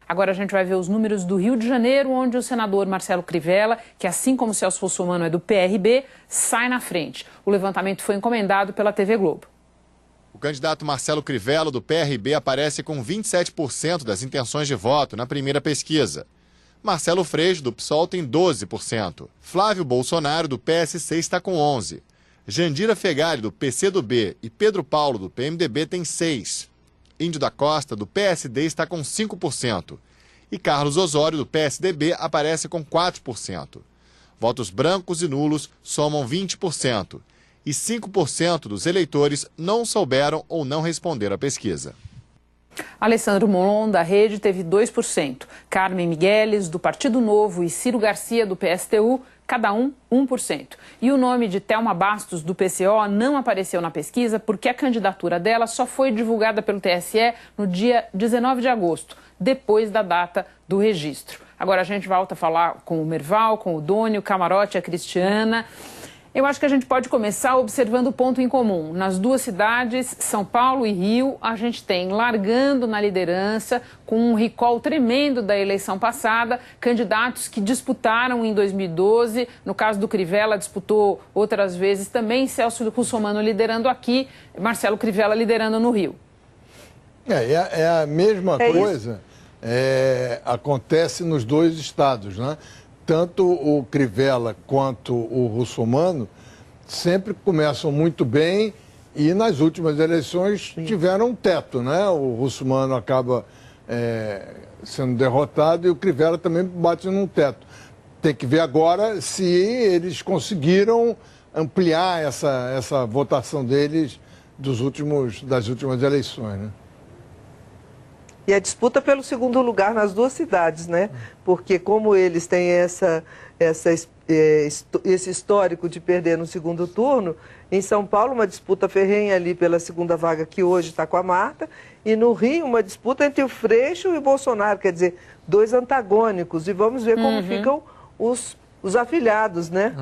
Agora a gente vai ver os números do Rio de Janeiro, onde o senador Marcelo Crivella, que assim como Celso Russomano é do PRB, sai na frente. O levantamento foi encomendado pela TV Globo. O candidato Marcelo Crivella, do PRB, aparece com 27% das intenções de voto na primeira pesquisa. Marcelo Freixo, do PSOL, tem 12%. Flávio Bolsonaro, do PSC, está com 11%. Jandira Fegali, do PCdoB, e Pedro Paulo, do PMDB, tem 6%. Índio da Costa, do PSD, está com 5%. E Carlos Osório, do PSDB, aparece com 4%. Votos brancos e nulos somam 20%. E 5% dos eleitores não souberam ou não responderam à pesquisa. Alessandro Molon, da Rede, teve 2%. Carmen Migueles, do Partido Novo, e Ciro Garcia, do PSTU, cada um 1%. E o nome de Thelma Bastos, do PCO, não apareceu na pesquisa porque a candidatura dela só foi divulgada pelo TSE no dia 19 de agosto, depois da data do registro. Agora a gente volta a falar com o Merval, com o Doni, o Camarote, a Cristiana. Eu acho que a gente pode começar observando o ponto em comum. Nas duas cidades, São Paulo e Rio, a gente tem largando na liderança, com um recall tremendo da eleição passada, candidatos que disputaram em 2012, no caso do Crivella, disputou outras vezes também, Celso Russomano liderando aqui, Marcelo Crivella liderando no Rio. É a mesma coisa, acontece nos dois estados, né? Tanto o Crivella quanto o Russomano sempre começam muito bem e nas últimas eleições tiveram um teto, né? O Russomano acaba sendo derrotado e o Crivella também bate num teto. Tem que ver agora se eles conseguiram ampliar essa votação deles das últimas eleições, né? E a disputa pelo segundo lugar nas duas cidades, né? Porque como eles têm esse histórico de perder no segundo turno, em São Paulo uma disputa ferrenha ali pela segunda vaga, que hoje está com a Marta, e no Rio uma disputa entre o Freixo e o Bolsonaro, quer dizer, dois antagônicos. E vamos ver como ficam os afiliados, né?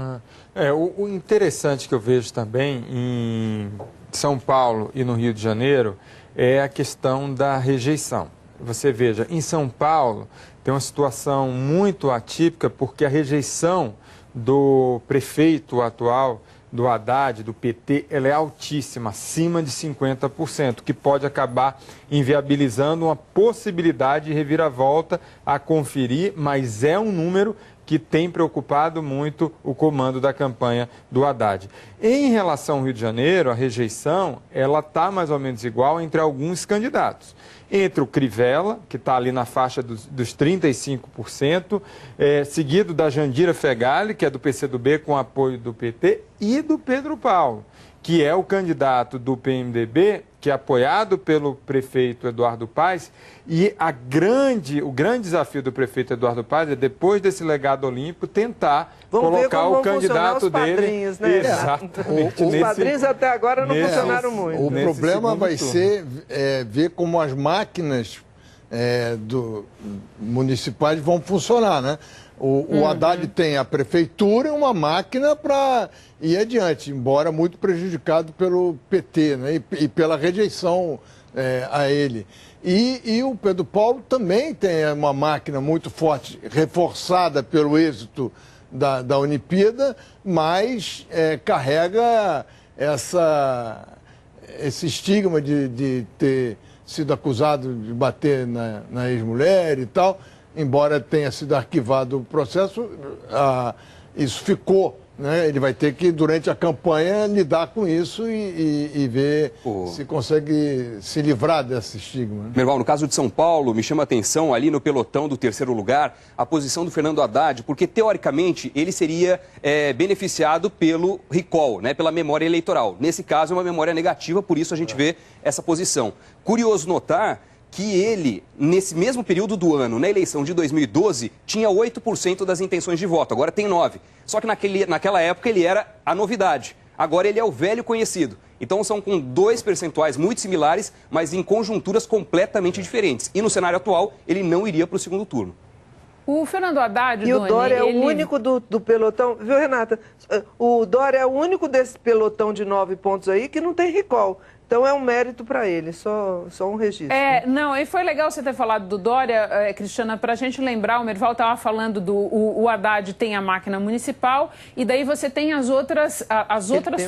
O interessante que eu vejo também em São Paulo e no Rio de Janeiro é a questão da rejeição. Você veja, em São Paulo tem uma situação muito atípica porque a rejeição do prefeito atual, do Haddad, do PT, ela é altíssima, acima de 50%, que pode acabar inviabilizando uma possibilidade de reviravolta a conferir, mas é um número que tem preocupado muito o comando da campanha do Haddad. Em relação ao Rio de Janeiro, a rejeição, ela está mais ou menos igual entre alguns candidatos. Entre o Crivella, que está ali na faixa dos 35%, seguido da Jandira Fegali, que é do PCdoB com apoio do PT, e do Pedro Paulo, que é o candidato do PMDB, que é apoiado pelo prefeito Eduardo Paes, e o grande desafio do prefeito Eduardo Paes é, depois desse legado olímpico, tentar colocar o candidato dele. Né? Exatamente. Os padrinhos até agora não funcionaram muito. O problema vai ser ver como as máquinas municipais vão funcionar, né? O Haddad tem a prefeitura e uma máquina para ir adiante, embora muito prejudicado pelo PT, né? E pela rejeição a ele. E o Pedro Paulo também tem uma máquina muito forte, reforçada pelo êxito da Olimpíada, mas carrega esse estigma de ter sido acusado de bater na ex-mulher e tal. Embora tenha sido arquivado o processo, isso ficou, né? Ele vai ter que, durante a campanha, lidar com isso e ver se consegue se livrar desse estigma. Né? Merval, no caso de São Paulo, me chama a atenção ali no pelotão do terceiro lugar a posição do Fernando Haddad, porque, teoricamente, ele seria beneficiado pelo recall, né? Pela memória eleitoral. Nesse caso, é uma memória negativa, por isso a gente vê essa posição. Curioso notar que ele, nesse mesmo período do ano, na eleição de 2012, tinha 8% das intenções de voto, agora tem 9%. Só que naquela época ele era a novidade, agora ele é o velho conhecido. Então são com 2 percentuais muito similares, mas em conjunturas completamente diferentes. E no cenário atual, ele não iria para o segundo turno. O Fernando Haddad, E o Dória é o único do pelotão, viu, Renata? O Dória é o único desse pelotão de 9 pontos aí que não tem recall. Então é um mérito para ele, só um registro. Não, e foi legal você ter falado do Dória, Cristiana, para a gente lembrar, o Merval estava falando o Haddad tem a máquina municipal e daí você tem as outras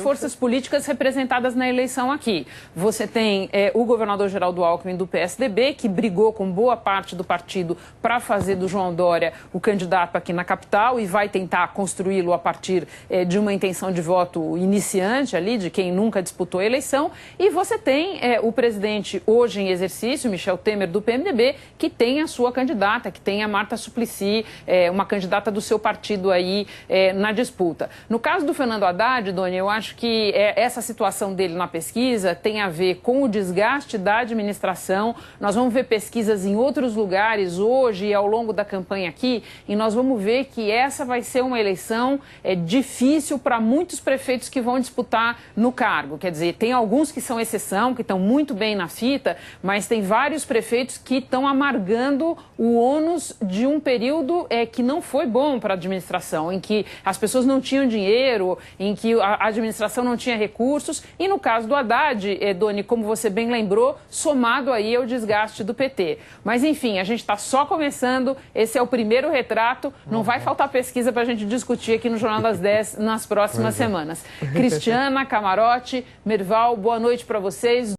forças políticas representadas na eleição aqui. Você tem o governador Geraldo Alckmin do PSDB, que brigou com boa parte do partido para fazer do João Dória o candidato aqui na capital e vai tentar construí-lo a partir de uma intenção de voto iniciante ali, de quem nunca disputou a eleição. E você tem o presidente hoje em exercício, Michel Temer, do PMDB, que tem a sua candidata, que tem a Marta Suplicy, uma candidata do seu partido aí na disputa. No caso do Fernando Haddad, Doni, eu acho que essa situação dele na pesquisa tem a ver com o desgaste da administração. Nós vamos ver pesquisas em outros lugares hoje e ao longo da campanha aqui, e nós vamos ver que essa vai ser uma eleição difícil para muitos prefeitos que vão disputar no cargo. Quer dizer, tem alguns que são exceção, que estão muito bem na fita, mas tem vários prefeitos que estão amargando o ônus de um período que não foi bom para a administração, em que as pessoas não tinham dinheiro, em que a administração não tinha recursos, e no caso do Haddad, Doni, como você bem lembrou, somado aí ao desgaste do PT. Mas enfim, a gente está só começando, esse é o primeiro retrato, não vai faltar pesquisa para a gente discutir aqui no Jornal das 10 nas próximas semanas. Cristiana, Camarote, Merval, boa noite para vocês.